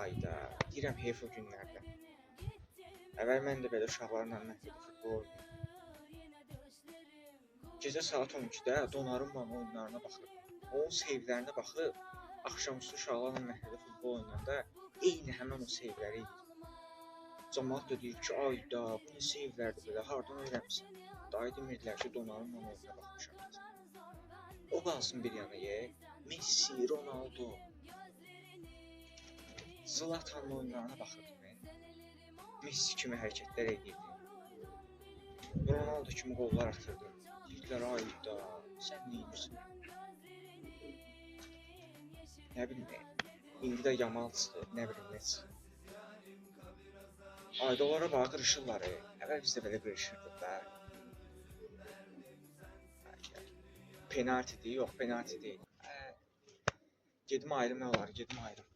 ayda, deyirəm heyf o günlərdə. Əvvəl mən də belə uşaqlarla məhəllədə futbol oynayırdım. Gecə saat 12-də Donnarummanın oyunlarına baxırdım. Onun seyvlərinə baxıb, axşamüstü uşaqlarla məhəllədə futbol oynayanda eyni həmin o seyvləri edirdim. Camaat da deyir ki, ayda, bu nə seyvlərdir belə, hardan öyrənmisən? Dayı demirdilər ki, Donnarummanın oyununa baxmışam. O qalsın bir yana, Messi, Ronaldo, Zlatanın oyunlarına baxırdım. Messi kimi hərəkətlər edirdi. Ronaldo kimi qollar atırdı. Deyirlər, ayda, sən nə edirsən? Nə bilməyim. İndi də Yamal çıxır, nə bilim nə çıxır. Ayda onlara bax, qırışırlar. Əvvəl biz də belə qırışırdıq da. Penaltidir, yox penalti deyil. Gedim ayrım nə olar, gedim ayrım.